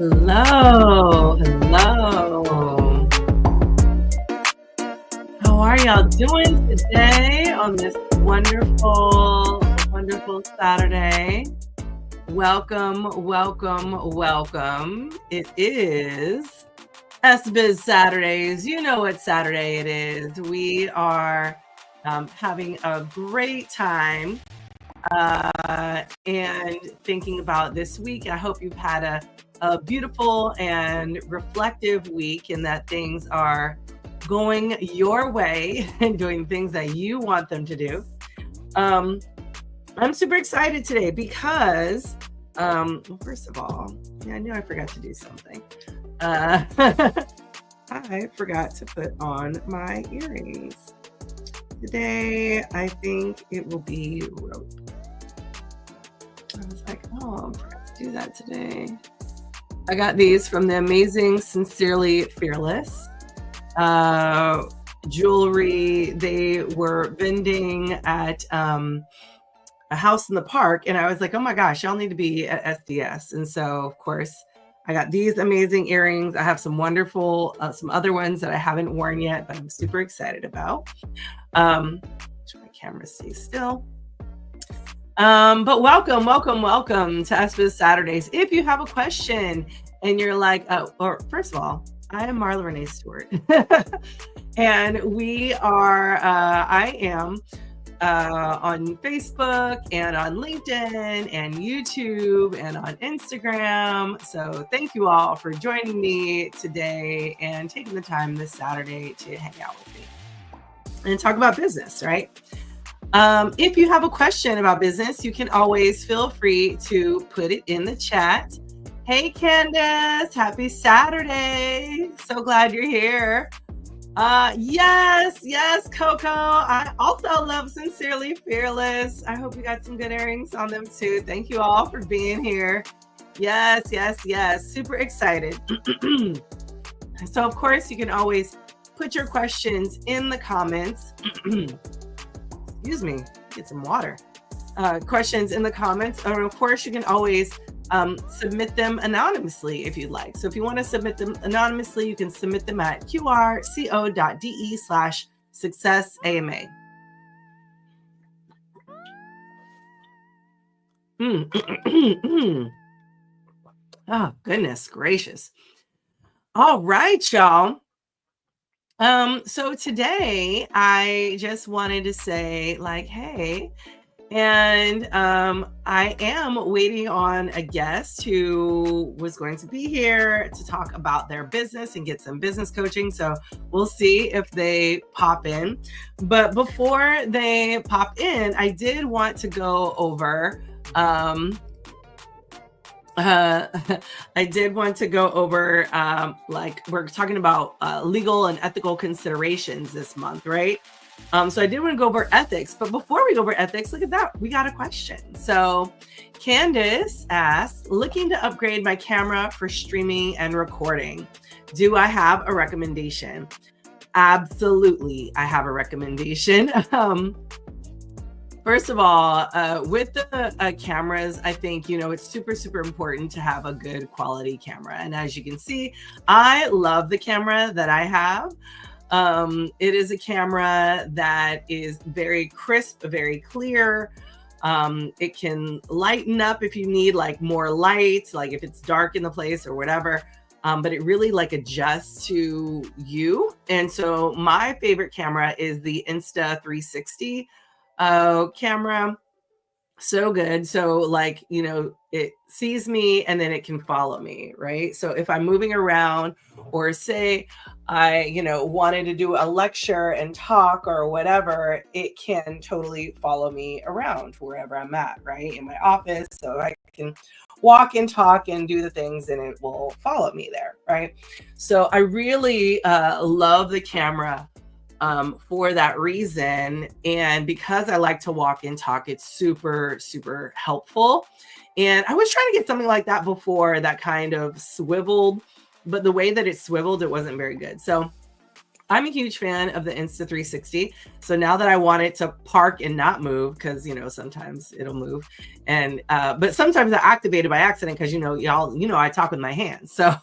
Hello, hello. How are y'all doing today on this wonderful, wonderful Saturday? Welcome, welcome, welcome. It is Biz Saturdays. You know what Saturday it is. We are having a great time and thinking about this week. I hope you've had a beautiful and reflective week and that things are going your way and doing things that you want them to do. I'm super excited today because, first of all, I knew I forgot to do something. I forgot to put on my earrings. Today, I think it will be rope. I was like, oh, I forgot to do that today. I got these from the amazing Sincerely Fearless jewelry. They were vending at a house in the park. And I was like, oh my gosh, y'all need to be at SDS. And so, of course, I got these amazing earrings. I have some wonderful, some other ones that I haven't worn yet, but I'm super excited about. My camera stays still. But welcome to Biz Saturdays. If you have a question and you're like, or first of all, I am Marla Renee Stewart. And we are, I am on Facebook and on LinkedIn and YouTube and on Instagram. So thank you all for joining me today and taking the time this Saturday to hang out with me and talk about business, right? If you have a question about business, you can always feel free to put it in the chat. Hey, Candace, happy Saturday. So glad you're here. Yes, Coco. I also love Sincerely Fearless. I hope you got some good earrings on them too. Thank you all for being here. Yes. Super excited. So, of course, you can always put your questions in the comments. Excuse me, get some water. Questions in the comments. Or of course, you can always submit them anonymously if you'd like. So if you want to submit them anonymously, you can submit them at qrco.de/successama. Oh, goodness gracious. All right, y'all. So today I just wanted to say like, hey, and I am waiting on a guest who was going to be here to talk about their business and get some business coaching. So we'll see if they pop in. But before they pop in, I did want to go over like we're talking about legal and ethical considerations this month, right? So I did want to go over ethics, but before we go over ethics, look at that. We got a question. So Candace asks, looking to upgrade my camera for streaming and recording. Do I have a recommendation? Absolutely. I have a recommendation. First of all, with the cameras, I think, it's super, super important to have a good quality camera. And as you can see, I love the camera that I have. It is a camera that is very crisp, very clear. It can lighten up if you need like more light, like if it's dark in the place or whatever. But it really like adjusts to you. And so my favorite camera is the Insta360 camera. So good. So like, it sees me and then it can follow me, right? So if I'm moving around or say I, wanted to do a lecture and talk or whatever, it can totally follow me around wherever I'm at, right? In my office. So I can walk and talk and do the things and it will follow me there, right? So I really love the camera for that reason. And because I like to walk and talk, it's super, super helpful. And I was trying to get something like that before that kind of swiveled, but the way that it swiveled, it wasn't very good. So I'm a huge fan of the Insta360. So now that I want it to park and not move, because sometimes it'll move, and but sometimes I activate it by accident because y'all, I talk with my hands. So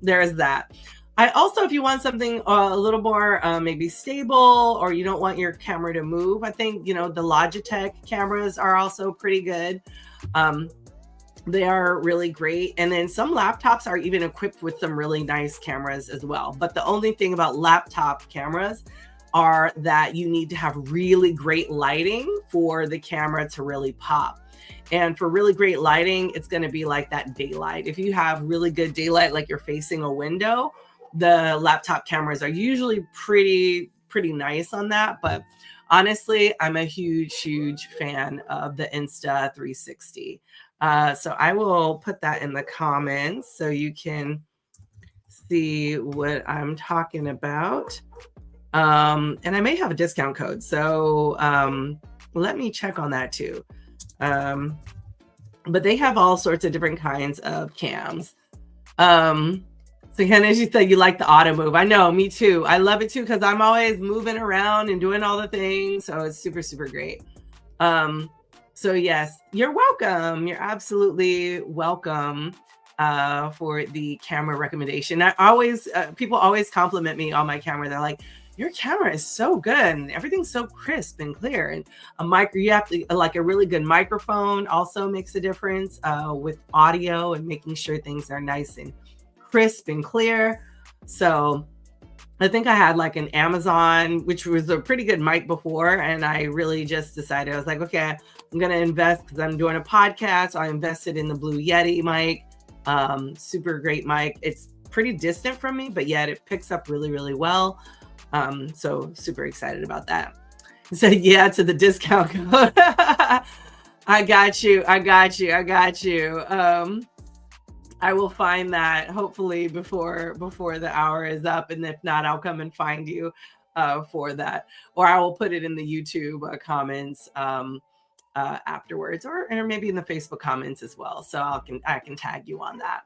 there's that. I also, if you want something a little more maybe stable, or you don't want your camera to move, I think the Logitech cameras are also pretty good. They are really great. And then some laptops are even equipped with some really nice cameras as well. But the only thing about laptop cameras are that you need to have really great lighting for the camera to really pop. And for really great lighting, it's going to be like that daylight. If you have really good daylight, like you're facing a window, the laptop cameras are usually pretty nice on that. But honestly, I'm a huge fan of the Insta360. So I will put that in the comments so you can see what I'm talking about. And I may have a discount code. So let me check on that too. But they have all sorts of different kinds of cams. So Ken, as you said, you like the auto move. I know, me too. I love it too, because I'm always moving around and doing all the things. So it's super great. So yes, you're welcome. You're absolutely welcome for the camera recommendation. I always, people always compliment me on my camera. They're like, your camera is so good and everything's so crisp and clear. And you have to, like, a really good microphone also makes a difference with audio and making sure things are nice and crisp and clear. So I think I had like an Amazon, which was a pretty good mic before. And I really just decided, I was like, okay, I'm going to invest because I'm doing a podcast. So I invested in the Blue Yeti mic, super great mic. It's pretty distant from me, but yet it picks up really well. So super excited about that. So yeah, to the discount code. I got you. I will find that hopefully before the hour is up. And if not, I'll come and find you for that. Or I will put it in the YouTube comments afterwards, or maybe in the Facebook comments as well. So I can tag you on that.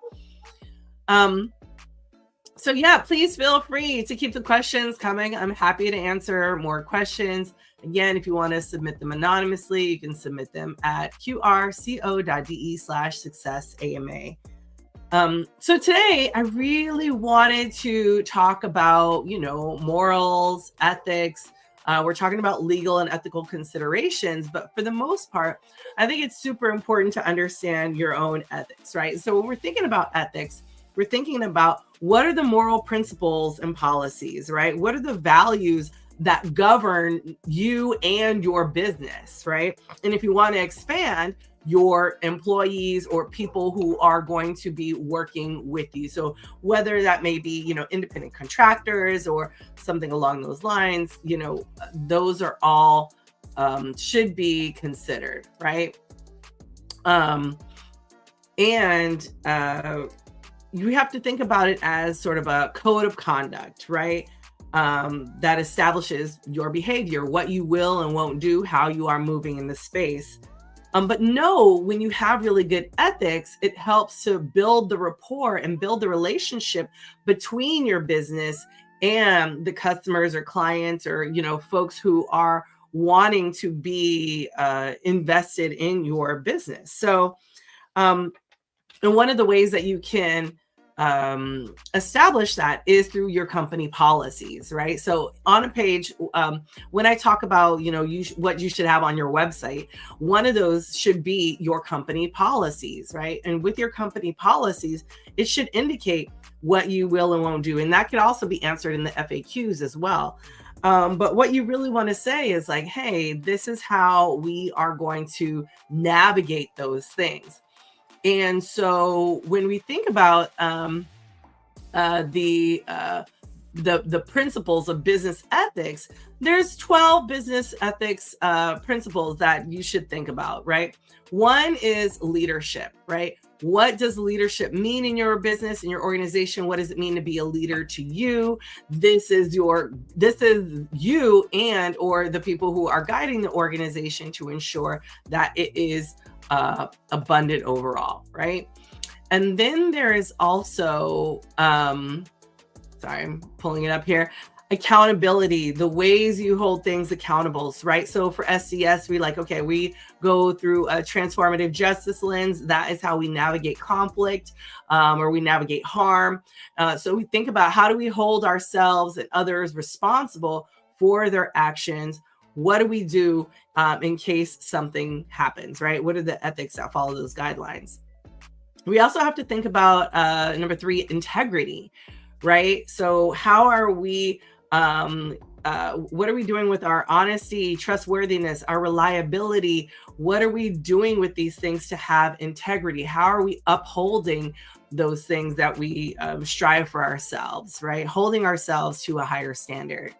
So yeah, please feel free to keep the questions coming. I'm happy to answer more questions. Again, if you want to submit them anonymously, you can submit them at qrco.de/successama. So today I really wanted to talk about, morals, ethics. We're talking about legal and ethical considerations, but for the most part, I think it's super important to understand your own ethics, right? So when we're thinking about ethics, we're thinking about what are the moral principles and policies, right? What are the values that govern you and your business, right? And if you want to expand, your employees or people who are going to be working with you. So whether that may be, independent contractors or something along those lines, those are all should be considered, right? And you have to think about it as sort of a code of conduct, right? That establishes your behavior, what you will and won't do, how you are moving in the space. But no, when you have really good ethics, it helps to build the rapport and build the relationship between your business and the customers or clients or, folks who are wanting to be invested in your business. So, and one of the ways that you can establish that is through your company policies, right? So on a page, when I talk about, what you should have on your website, one of those should be your company policies, right? And with your company policies, it should indicate what you will and won't do. And that could also be answered in the FAQs as well. But what you really want to say is like, hey, this is how we are going to navigate those things. And so when we think about the principles of business ethics, there's 12 business ethics principles that you should think about, right? One is leadership, right? What does leadership mean in your business, in your organization? What does it mean to be a leader to you? This is you and or the people who are guiding the organization to ensure that it is abundant overall, right? And then there is also, sorry, I'm pulling it up here. Accountability, the ways you hold things accountable, right? So for SDS, we like, okay, we go through a transformative justice lens. That is how we navigate conflict, or we navigate harm. So we think about, how do we hold ourselves and others responsible for their actions? What do we do in case something happens, right? What are the ethics that follow those guidelines? We also have to think about number 3, integrity, right? So how are we, what are we doing with our honesty, trustworthiness, our reliability? What are we doing with these things to have integrity? How are we upholding those things that we strive for ourselves, right? Holding ourselves to a higher standard.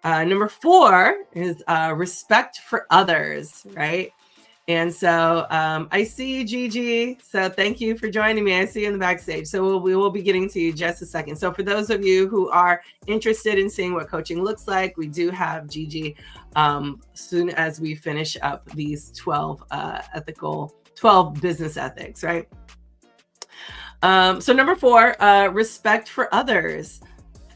Number 4 is respect for others, right? And so I see you, Gigi. So thank you for joining me. I see you in the backstage. So we will be getting to you just a second. So for those of you who are interested in seeing what coaching looks like, we do have Gigi soon as we finish up these 12 business ethics, right? So number 4, respect for others.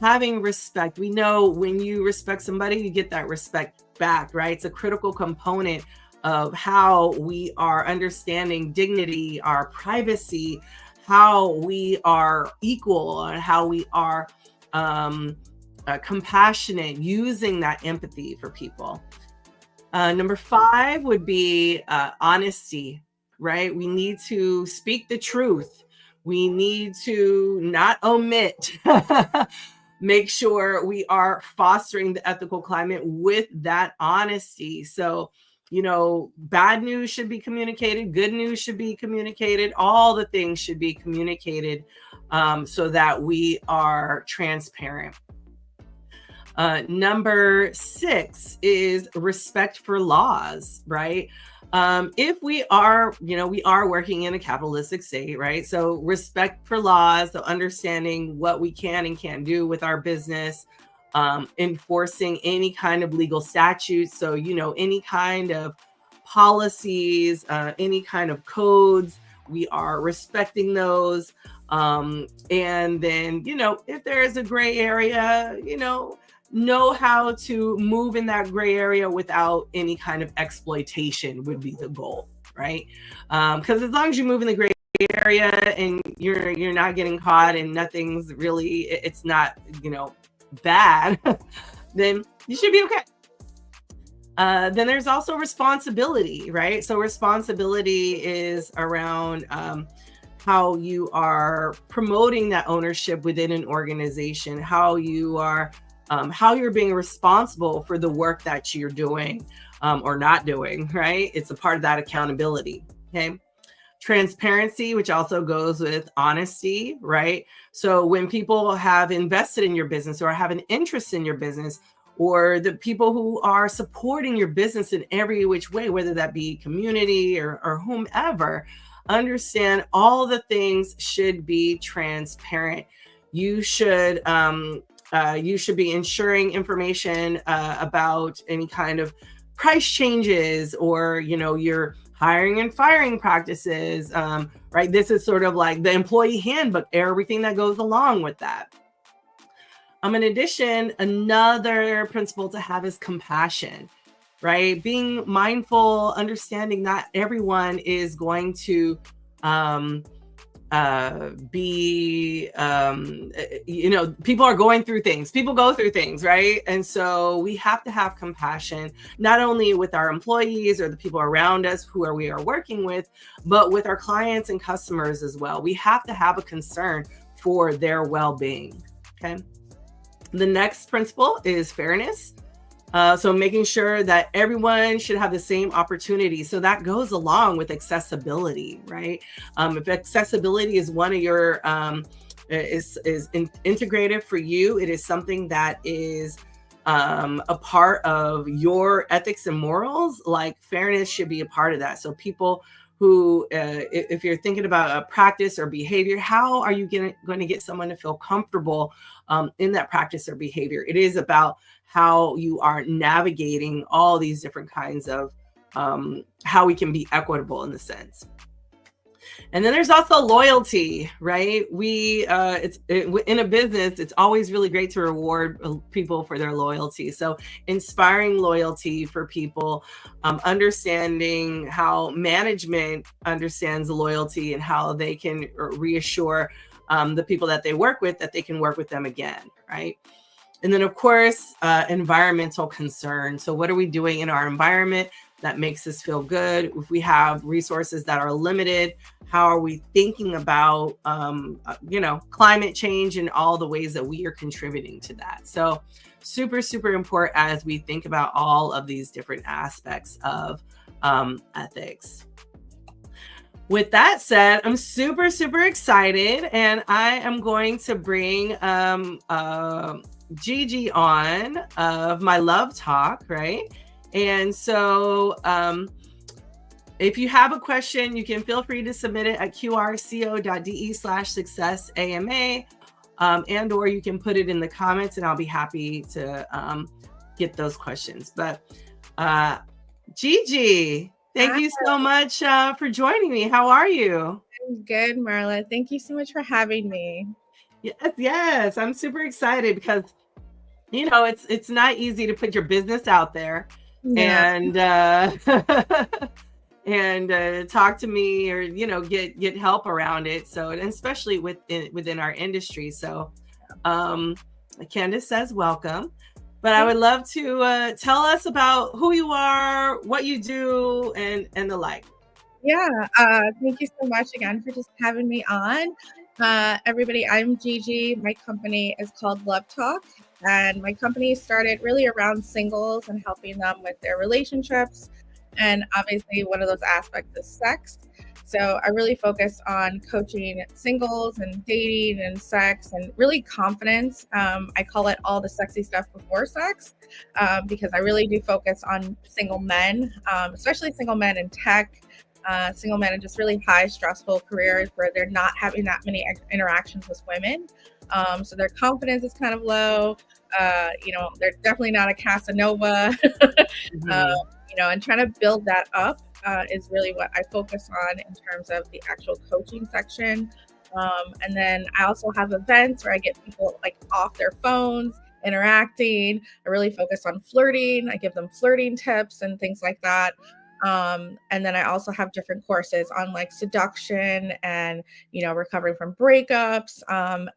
Having respect. We know when you respect somebody, you get that respect back, right? It's a critical component of how we are understanding dignity, our privacy, how we are equal, and how we are compassionate, using that empathy for people. Number 5 would be honesty, right? We need to speak the truth. We need to not omit. Make sure we are fostering the ethical climate with that honesty. So, bad news should be communicated, good news should be communicated, all the things should be communicated so that we are transparent. Number 6 is respect for laws, right? If we are, we are working in a capitalistic state, right? So respect for laws, so understanding what we can and can't do with our business, enforcing any kind of legal statutes. So, any kind of policies, any kind of codes, we are respecting those. And then, if there is a gray area, know how to move in that gray area without any kind of exploitation would be the goal, right? Because as long as you move in the gray area and you're not getting caught and nothing's really, it's not, bad, then you should be okay. Then there's also responsibility, right? So responsibility is around how you are promoting that ownership within an organization, how you're being responsible for the work that you're doing or not doing, right? It's a part of that accountability, okay? Transparency, which also goes with honesty, right? So when people have invested in your business or have an interest in your business, or the people who are supporting your business in every which way, whether that be community or whomever, understand all the things should be transparent. You should be ensuring information about any kind of price changes or, your hiring and firing practices, right? This is sort of like the employee handbook, everything that goes along with that. In addition, another principle to have is compassion, right? Being mindful, understanding not everyone is going to people are going through things. People go through things, right? And so we have to have compassion, not only with our employees or the people around us we are working with, but with our clients and customers as well. We have to have a concern for their well-being, okay? The next principle is fairness. So making sure that everyone should have the same opportunity. So that goes along with accessibility, right? If accessibility is one of your integrated for you, it is something that is a part of your ethics and morals. Like fairness should be a part of that. So people who, if you're thinking about a practice or behavior, how are you going to get someone to feel comfortable in that practice or behavior? It is about how you are navigating all these different kinds of how we can be equitable in the sense. And then there's also loyalty, right? In a business, it's always really great to reward people for their loyalty. So inspiring loyalty for people, understanding how management understands loyalty and how they can reassure the people that they work with that they can work with them again, right? And then, of course, environmental concern. So what are we doing in our environment that makes us feel good? If we have resources that are limited, how are we thinking about, climate change and all the ways that we are contributing to that? So super, super important as we think about all of these different aspects of ethics. With that said, I'm super, super excited, and I am going to bring Gigi on of my Love Talk, right? And so if you have a question, you can feel free to submit it at qrco.de/successama, and or you can put it in the comments, and I'll be happy to get those questions. But Gigi, thank you so much for joining me. How are you? I'm good, Marla. Thank you so much for having me. Yes, I'm super excited because it's not easy to put your business out there and and talk to me or get help around it. So, and especially within our industry. So Candace says welcome. But I would love to tell us about who you are, what you do, and the like. Yeah, thank you so much again for just having me on. Everybody, I'm Gigi. My company is called Love Talk, and my company started really around singles and helping them with their relationships. And obviously, one of those aspects is sex. So I really focus on coaching singles and dating and sex and really confidence. I call it all the sexy stuff before sex, because I really do focus on single men, especially single men in tech. Single men in just really high stressful careers where they're not having that many interactions with women. So their confidence is kind of low. They're definitely not a Casanova. And trying to build that up is really what I focus on in terms of the actual coaching section. And then I also have events where I get people like off their phones, interacting. I really focus on flirting. I give them flirting tips and things like that. And then I also have different courses on like seduction and, recovering from breakups,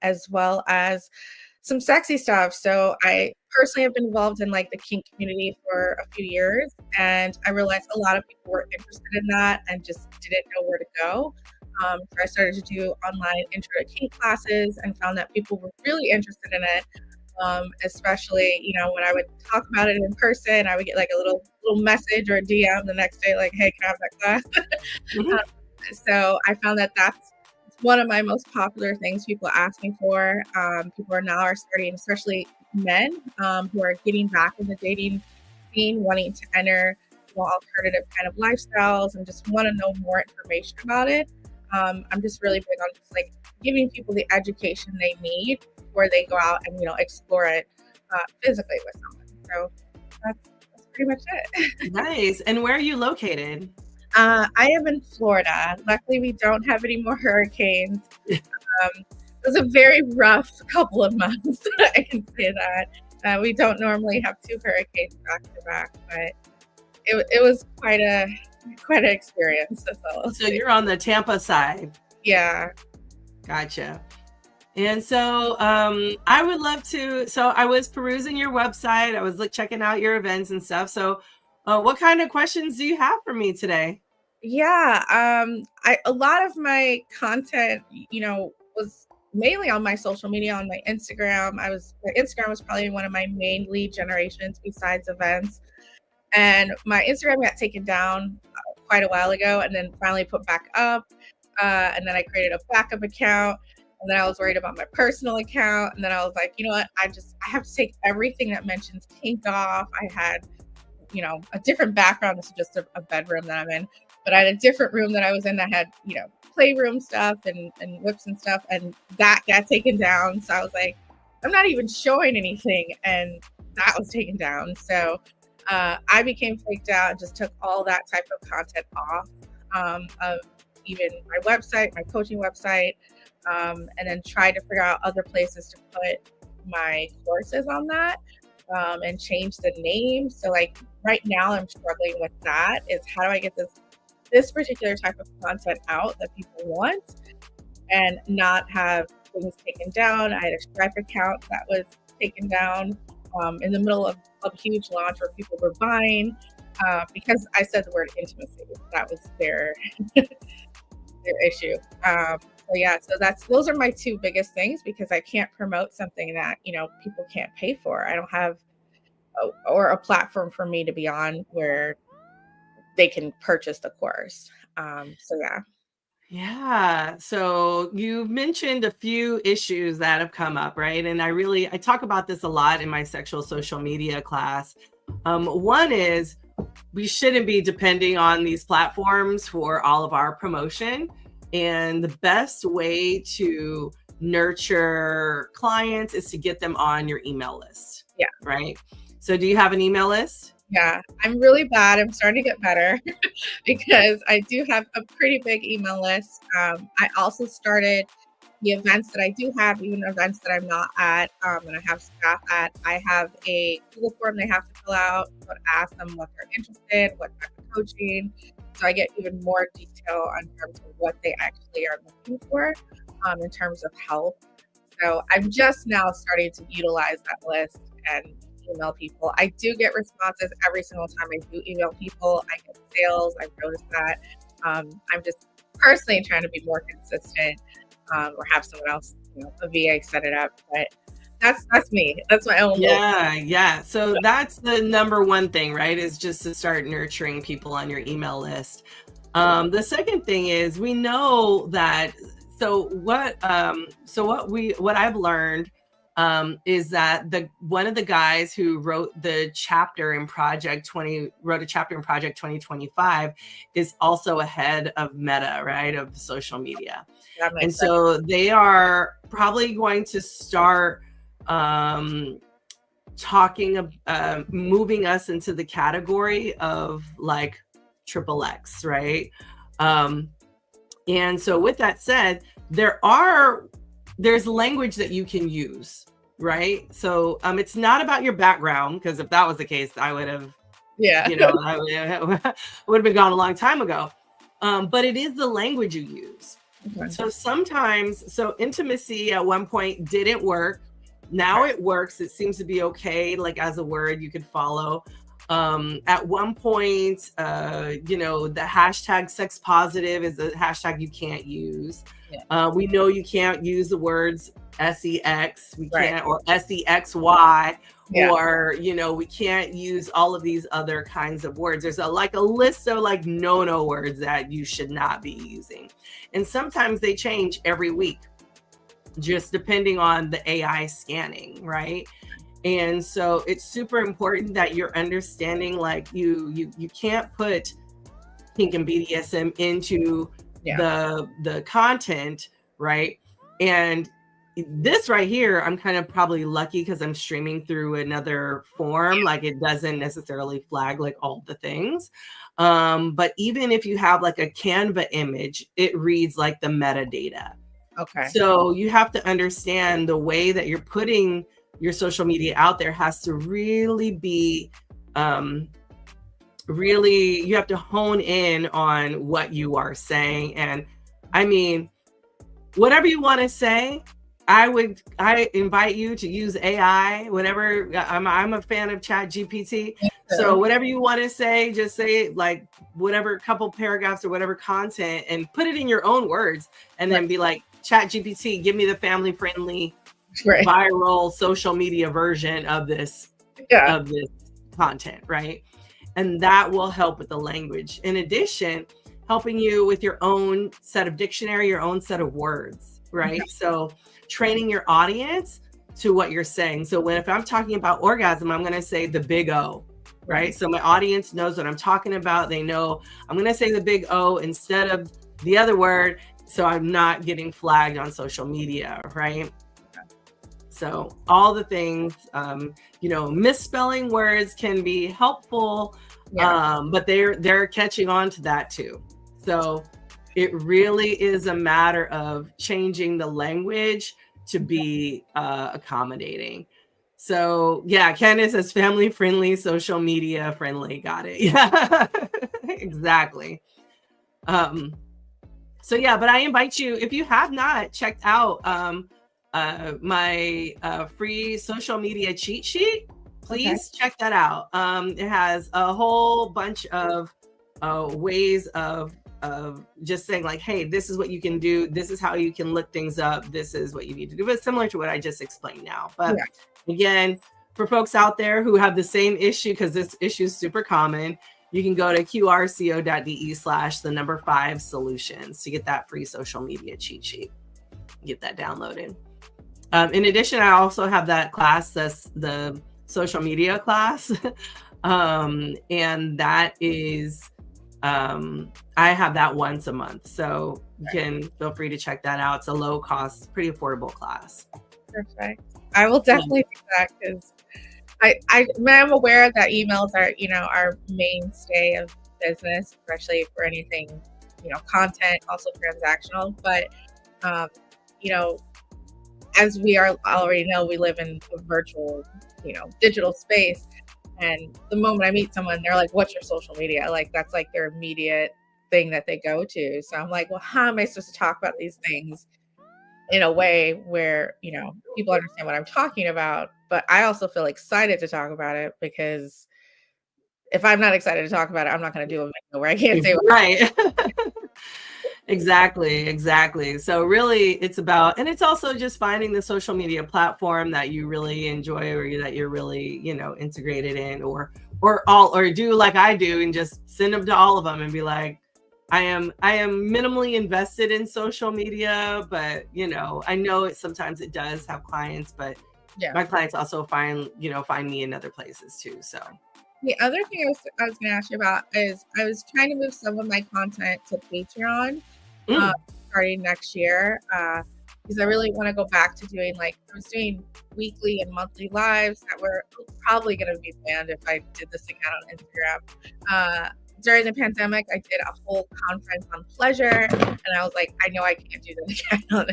as well as some sexy stuff. So I personally have been involved in like the kink community for a few years, and I realized a lot of people were interested in that and just didn't know where to go. So I started to do online intro to kink classes and found that people were really interested in it. Especially, when I would talk about it in person, I would get like a little message or a DM the next day, like, hey, can I have that class? So I found that that's one of my most popular things people ask me for. People are starting, especially men who are getting back in the dating scene, wanting to enter alternative kind of lifestyles and just want to know more information about it. I'm just really big on just like giving people the education they need before they go out and explore it physically with someone. So that's pretty much it. Nice. And where are you located? I am in Florida. Luckily, we don't have any more hurricanes. It was a very rough couple of months. I can say that. We don't normally have 2 hurricanes back to back, but it was quite an experience. So you're on the Tampa side. Yeah. Gotcha. And so I would love to, so I was perusing your website. I was checking out your events and stuff. So what kind of questions do you have for me today? Yeah. A lot of my content, was mainly on my social media, on my Instagram. Instagram was probably one of my main lead generations besides events. And my Instagram got taken down quite a while ago and then finally put back up. And then I created a backup account. And then I was worried about my personal account. And then I was like, you know what? I have to take everything that mentions kink off. I had, a different background. This is just a bedroom that I'm in. But I had a different room that I was in that had, playroom stuff and whips and stuff. And that got taken down. So I was like, I'm not even showing anything. And that was taken down. So I became freaked out and just took all that type of content off of even my website, my coaching website, and then try to figure out other places to put my courses on that, and change the name. So like right now I'm struggling with that, is how do I get this particular type of content out that people want and not have things taken down. I had a Stripe account that was taken down in the middle of a huge launch where people were buying because I said the word intimacy. That was their issue. So yeah, so those are my two biggest things, because I can't promote something that people can't pay for. I don't have a platform for me to be on where they can purchase the course. So yeah. Yeah. So you mentioned a few issues that have come up, right? And I talk about this a lot in my sexual social media class. One is we shouldn't be depending on these platforms for all of our promotion. And the best way to nurture clients is to get them on your email list. Yeah. Right. So do you have an email list? Yeah, I'm really bad. I'm starting to get better because I do have a pretty big email list. I also started the events that I do have, even events that I'm not at, and I have staff at. I have a Google form they have to fill out, so I ask them what they're interested, what type of coaching. So I get even more detail on terms of what they actually are looking for in terms of help. So I'm just now starting to utilize that list and email people. I do get responses every single time I do email people. I get sales. I've noticed that. I'm just personally trying to be more consistent, or have someone else, a VA set it up. But that's me. That's my own. Yeah. So that's the number one thing, right? Is just to start nurturing people on your email list. The second thing is we know that. So what I've learned is that one of the guys who wrote a chapter in Project 2025 is also a head of Meta, right, of social media. And so they are probably going to start moving us into the category of like XXX, right? And so with that said, there's language that you can use, right? So it's not about your background, because if that was the case, I would have, I would have been gone a long time ago. But it is the language you use. Okay. So intimacy at one point didn't work. Now it works. It seems to be okay, like as a word you could follow. At one point, the hashtag sex positive is a hashtag you can't use. Yeah. We know you can't use the words sex, we can't, or sexy, or we can't use all of these other kinds of words. There's a list of like no words that you should not be using, and sometimes they change every week, just depending on the AI scanning, right? And so it's super important that you're understanding, like you can't put kink and BDSM into the content, right? And this right here, I'm kind of probably lucky because I'm streaming through another form, like it doesn't necessarily flag like all the things. But even if you have like a Canva image, it reads like the metadata. Okay. So you have to understand the way that you're putting your social media out there has to really be you have to hone in on what you are saying. And I mean, whatever you want to say, I invite you to use AI, whatever. I'm a fan of Chat GPT. So whatever you want to say, just say like whatever couple paragraphs or whatever content, and put it in your own words, and then be like, Chat GPT, give me the family friendly viral social media version of this content, right? And that will help with the language. In addition, helping you with your own set of dictionary, your own set of words, right? So training your audience to what you're saying. So if I'm talking about orgasm, I'm going to say the big O, right? So my audience knows what I'm talking about. They know I'm going to say the big O instead of the other word, so I'm not getting flagged on social media, right? So all the things, misspelling words can be helpful, but they're catching on to that too. So It really is a matter of changing the language to be accommodating. So yeah, Candace says family friendly, social media friendly. Got it. Yeah, exactly. So yeah, but I invite you, if you have not checked out my free social media cheat sheet, please check that out. It has a whole bunch of ways of just saying like, hey, this is what you can do. This is how you can look things up. This is what you need to do. It's similar to what I just explained now. But again, for folks out there who have the same issue, because this issue is super common, you can go to qrco.de/5solutions to get that free social media cheat sheet. Get that downloaded. In addition, I also have that class, that's the social media class. And that is, I have that once a month. So you can feel free to check that out. It's a low cost, pretty affordable class. Perfect. I will definitely do that, because I'm aware that emails are, our mainstay of business, especially for anything, content, also transactional. But, as we already know, we live in a virtual, digital space. And the moment I meet someone, they're like, what's your social media? Like, that's like their immediate thing that they go to. So I'm like, well, how am I supposed to talk about these things in a way where, people understand what I'm talking about? But I also feel excited to talk about it, because if I'm not excited to talk about it, I'm not going to do a video where I can't say what right. Exactly. So really it's about, and it's also just finding the social media platform that you really enjoy, or that you're really, integrated in, or do like I do and just send them to all of them and be like, I am minimally invested in social media, but I know sometimes it does have clients, but my clients also find me in other places too. So the other thing I was going to ask you about is, I was trying to move some of my content to Patreon starting next year, because I really want to go back to doing, like, I was doing weekly and monthly lives that were probably going to be banned if I did this again on Instagram. During the pandemic, I did a whole conference on pleasure, and I was like, I know I can't do that again on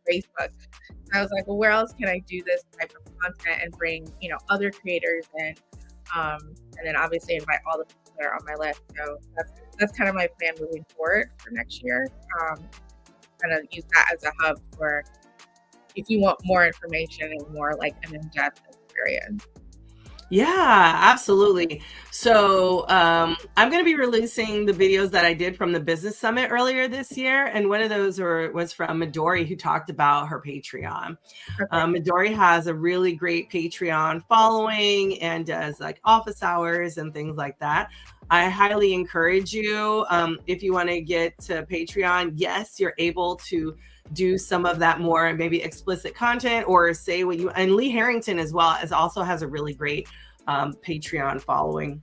Facebook. And I was like, well, where else can I do this type of content and bring, other creators in? And then obviously invite all the people that are on my list. So that's kind of my plan moving forward for next year. Kind of use that as a hub for if you want more information and more like an in-depth experience. Yeah, absolutely. So I'm going to be releasing the videos that I did from the business summit earlier this year. And one of those was from Midori, who talked about her Patreon. Midori has a really great Patreon following and does like office hours and things like that. I highly encourage you, if you want to get to Patreon, yes, you're able to do some of that more maybe explicit content, or say what you, and Lee Harrington as well also has a really great Patreon following.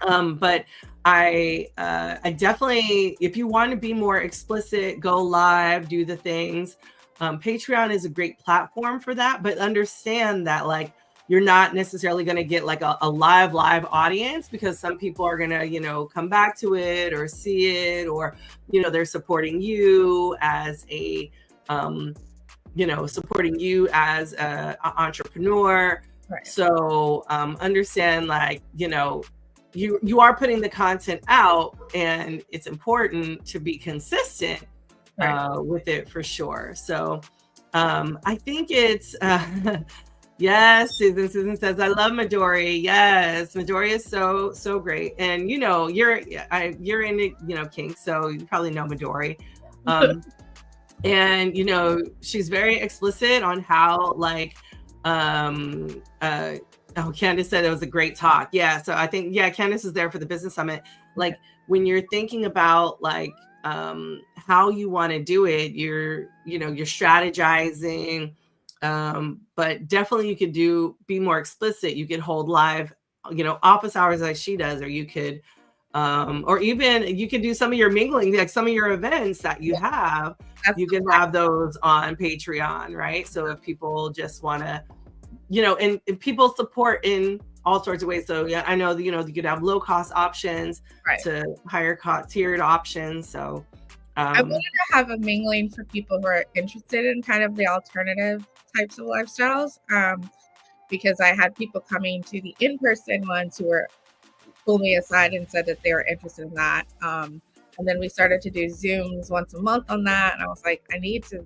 But I definitely, if you want to be more explicit, go live, do the things. Patreon is a great platform for that, but understand that like you're not necessarily going to get like a live audience, because some people are going to, come back to it or see it, or, they're supporting you as a, supporting you as an entrepreneur. Right. So understand like, you are putting the content out, and it's important to be consistent with it for sure. So I think it's, yes, Susan says, I love Midori. Yes, Midori is so great. And, you're in, kink, so you probably know Midori. And, she's very explicit on how like, Candace said it was a great talk. Yeah. So I think, Candace is there for the business summit. Like when you're thinking about like, how you want to do it, you're strategizing, but definitely you could be more explicit. You could hold live, office hours like she does, or you could, or even you could do some of your mingling, like some of your events that you have, you can have those on Patreon, right? So if people just want to, and people support in all sorts of ways. So yeah, I know, you could have low cost options to higher cost tiered options. So I wanted to have a mingling for people who are interested in kind of the alternative types of lifestyles, because I had people coming to the in-person ones who were pulled me aside and said that they were interested in that. And then we started to do Zooms once a month on that. And I was like, I need to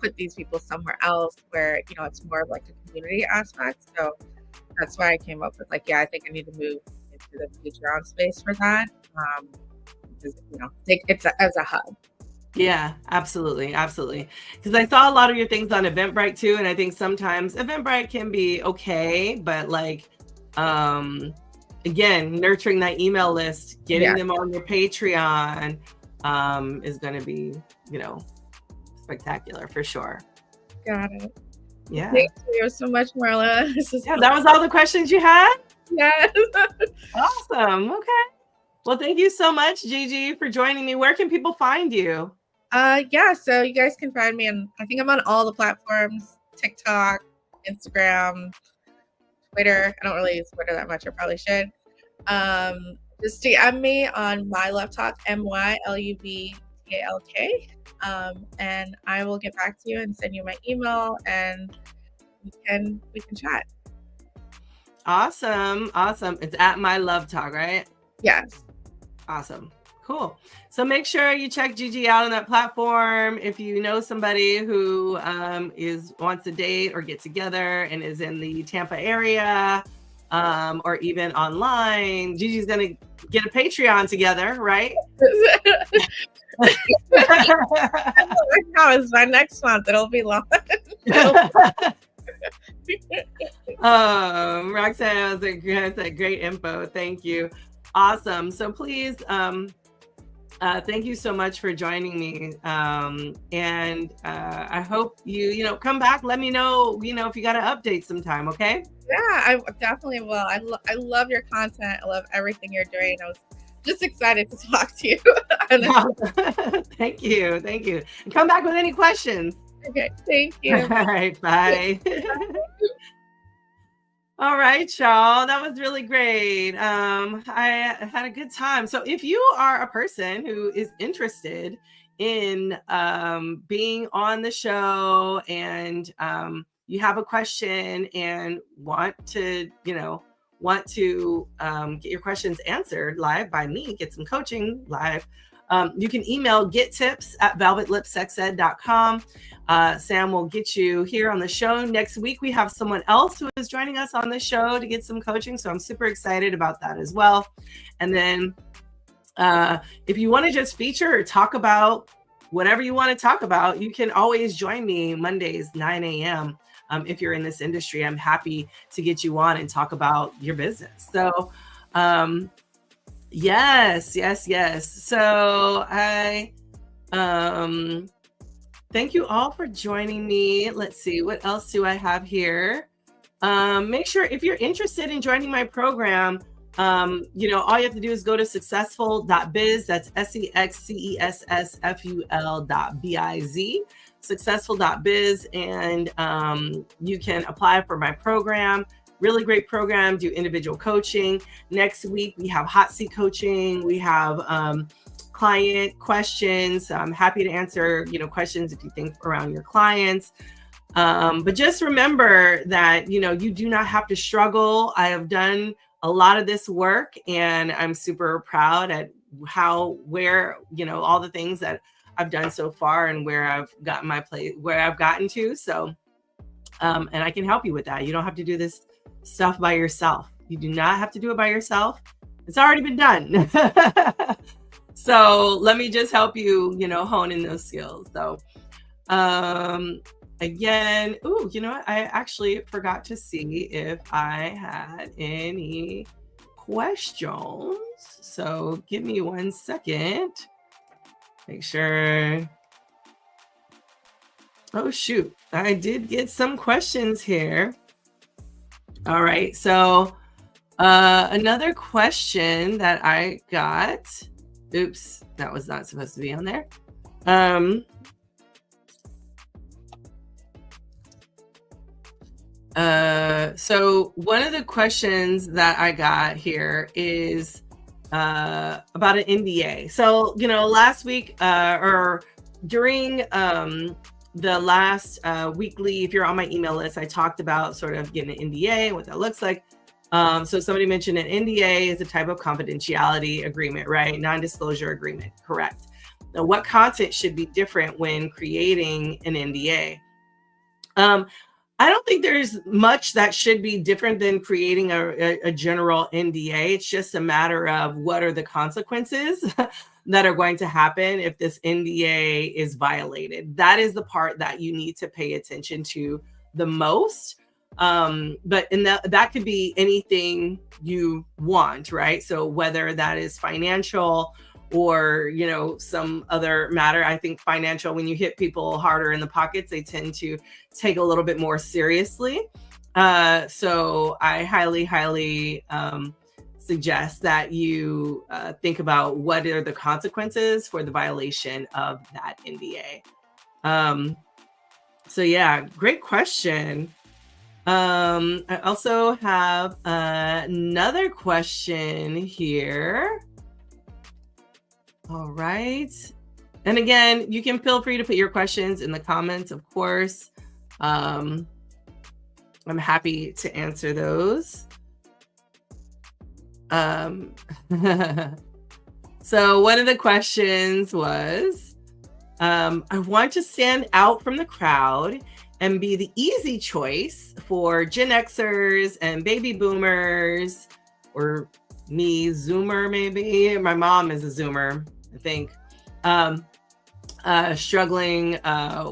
put these people somewhere else where, it's more of like a community aspect. So that's why I came up with like, yeah, I think I need to move into the Patreon space for that. Because, it's as a hub. Yeah, absolutely. Absolutely. Because I saw a lot of your things on Eventbrite too. And I think sometimes Eventbrite can be okay, but like, again, nurturing that email list, getting them on your Patreon is going to be, spectacular for sure. Got it. Yeah. Thank you so much, Marla. That was all the questions you had? Yes. Awesome. Okay. Well, thank you so much, Gigi, for joining me. Where can people find you? Yeah, so you guys can find me I think I'm on all the platforms, TikTok, Instagram, Twitter. I don't really use Twitter that much. I probably should. Just DM me on MyLuvTalk, MyLuvTalk. And I will get back to you and send you my email, and we can chat. Awesome. It's at MyLuvTalk, right? Yes. Awesome. Cool. So make sure you check Gigi out on that platform. If you know somebody who wants to date or get together and is in the Tampa area, or even online, Gigi's gonna get a Patreon together, right? How is my next month? It'll be long. Roxanne, that's great info. Thank you. Awesome. So please, thank you so much for joining me. And I hope you come back. Let me know, if you got to update sometime. Okay. Yeah, I definitely will. I love your content. I love everything you're doing. I was just excited to talk to you. Thank you. And come back with any questions. Okay. Thank you. All right. Bye. All right, y'all. That was really great. I had a good time. So if you are a person who is interested in being on the show and you have a question and want to get your questions answered live by me, get some coaching live, you can email gettips@velvetlipsexed.com. Sam will get you here on the show. Next week, we have someone else who is joining us on the show to get some coaching. So I'm super excited about that as well. And then if you want to just feature or talk about whatever you want to talk about, you can always join me Mondays, 9 a.m. If you're in this industry, I'm happy to get you on and talk about your business. So yes. So I thank you all for joining me. Let's see, what else do I have here? Make sure if you're interested in joining my program, all you have to do is go to successful.biz. That's SEXCESSFUL.biz, successful.biz. And you can apply for my program. Really great program, do individual coaching. Next week, we have hot seat coaching. We have client questions. I'm happy to answer, questions if you think around your clients. But just remember that, you do not have to struggle. I have done a lot of this work and I'm super proud at where, all the things that I've done so far and where I've gotten where I've gotten to. So, and I can help you with that. You don't have to do this stuff by yourself. You do not have to do it by yourself. It's already been done. So let me just help you, hone in those skills. So, again, what? I actually forgot to see if I had any questions. So give me 1 second. Make sure. Oh, shoot. I did get some questions here. All right. So another question that I got. Oops, that was not supposed to be on there. So one of the questions that I got here is, about an NDA. So, last week or during the last weekly, if you're on my email list, I talked about sort of getting an NDA and what that looks like. So somebody mentioned an NDA is a type of confidentiality agreement, right? Non-disclosure agreement, correct. Now, what content should be different when creating an NDA? I don't think there's much that should be different than creating a general NDA. It's just a matter of what are the consequences that are going to happen if this NDA is violated. That is the part that you need to pay attention to the most. But that could be anything you want, right? So whether that is financial or some other matter. I think financial, when you hit people harder in the pockets, they tend to take a little bit more seriously. So I highly suggest that you think about what are the consequences for the violation of that NDA. So yeah, great question. I also have another question here. All right. And again, you can feel free to put your questions in the comments, of course. I'm happy to answer those. So one of the questions was, I want to stand out from the crowd and be the easy choice for Gen Xers and baby boomers, or me, Zoomer maybe. My mom is a Zoomer, I think, struggling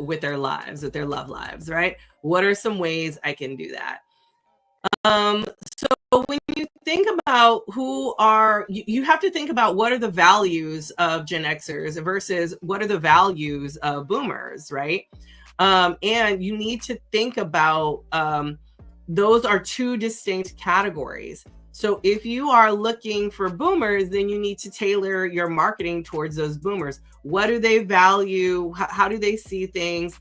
with their lives, with their love lives, right? What are some ways I can do that? So when you think about you have to think about what are the values of Gen Xers versus what are the values of boomers, right? And you need to think about those are two distinct categories. So if you are looking for boomers, then you need to tailor your marketing towards those boomers. What do they value? How do they see things?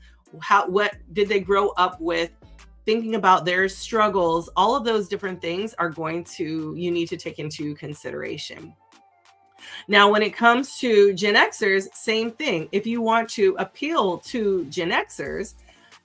What did they grow up with? Thinking about their struggles, all of those different things you need to take into consideration. Now, when it comes to Gen Xers, same thing. If you want to appeal to Gen Xers,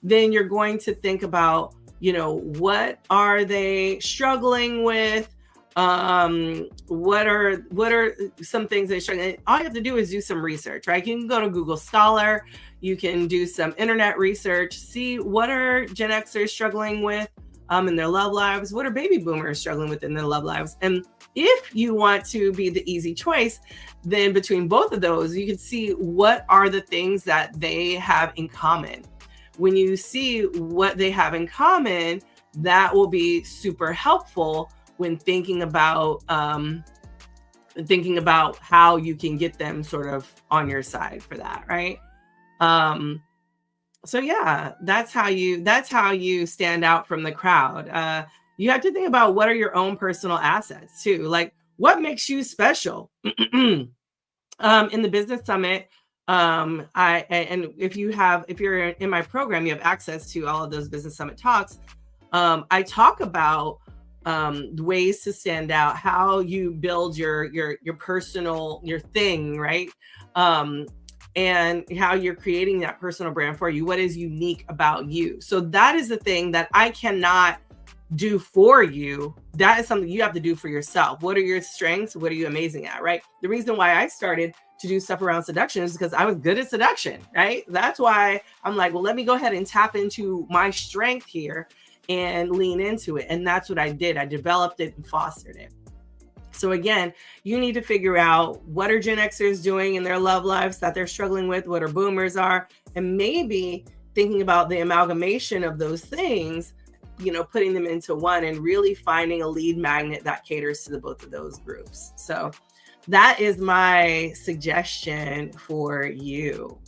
then you're going to think about, what are they struggling with? What are some things they struggle? All you have to do is do some research, right? You can go to Google Scholar, you can do some internet research, see what are Gen Xers struggling with in their love lives, what are baby boomers struggling with in their love lives. And if you want to be the easy choice, then between both of those, you can see what are the things that they have in common. When you see what they have in common, that will be super helpful when thinking about how you can get them sort of on your side for that, right? So yeah, that's how you stand out from the crowd. You have to think about what are your own personal assets too. Like, what makes you special? In the Business Summit, if you're in my program, you have access to all of those Business Summit talks. I talk about ways to stand out, how you build your personal, your thing, right? And how you're creating that personal brand for you. What is unique about you? So that is the thing that I cannot do for you. That is something you have to do for yourself. What are your strengths? What are you amazing at, right? The reason why I started to do stuff around seduction is because I was good at seduction, right? That's why I'm like, well, let me go ahead and tap into my strength here and lean into it. And that's what I did. I developed it and fostered it. So again, you need to figure out what are Gen Xers doing in their love lives that they're struggling with, what our boomers are, and maybe thinking about the amalgamation of those things, putting them into one and really finding a lead magnet that caters to the both of those groups. So that is my suggestion for you.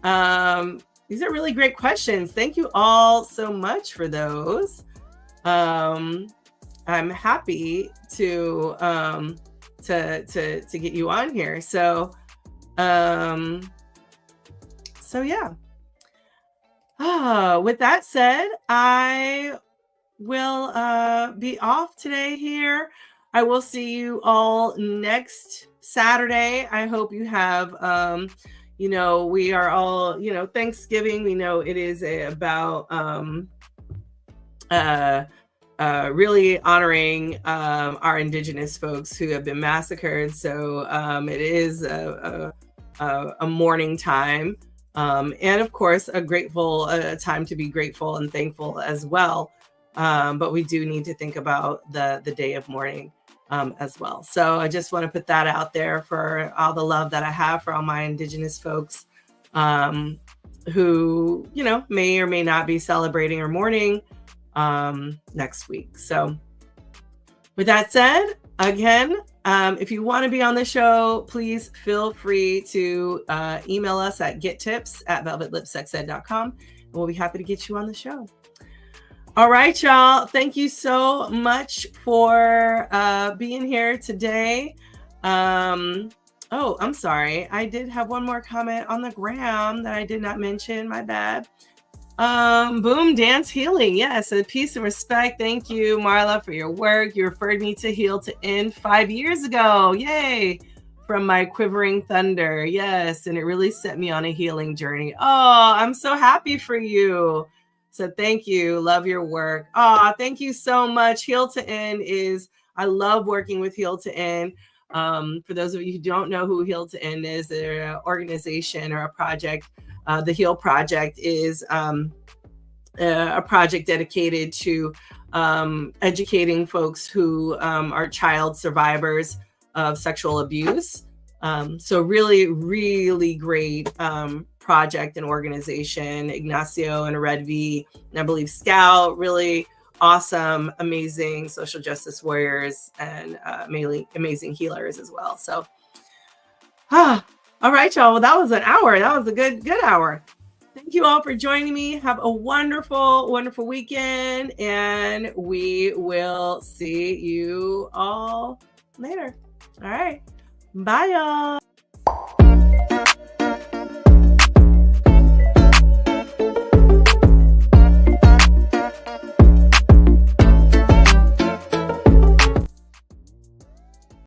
These are really great questions. Thank you all so much for those. I'm happy to get you on here. So yeah. With that said, I will be off today here. I will see you all next Saturday. I hope you have, we are all, Thanksgiving. We know it is about really honoring our Indigenous folks who have been massacred. So it is a mourning time. And of course, a grateful time to be grateful and thankful as well. But we do need to think about the day of mourning as well. So I just want to put that out there for all the love that I have for all my Indigenous folks who, may or may not be celebrating or mourning next week. So with that said, again, if you want to be on the show, please feel free to email us at gettips@velvetlipsexed.com, and we'll be happy to get you on the show. All right, y'all. Thank you so much for being here today. Oh, I'm sorry. I did have one more comment on the gram that I did not mention. My bad. Boom Dance Healing. Yes, and peace and respect. Thank you, Marla, for your work. You referred me to Heal to End 5 years ago. Yay. From my Quivering Thunder. Yes, and it really set me on a healing journey. Oh, I'm so happy for you. So thank you. Love your work. Oh, thank you so much. Heal to End I love working with Heal to End. For those of you who don't know who Heal to End is, they're an organization or a project. The Heal Project is a project dedicated to educating folks who are child survivors of sexual abuse. So really, really great project and organization. Ignacio and Red V, and I believe Scout, really awesome, amazing social justice warriors and amazing healers as well. So, all right, y'all. Well, that was an hour. That was a good hour. Thank you all for joining me. Have a wonderful, wonderful weekend, and we will see you all later. All right. Bye, y'all.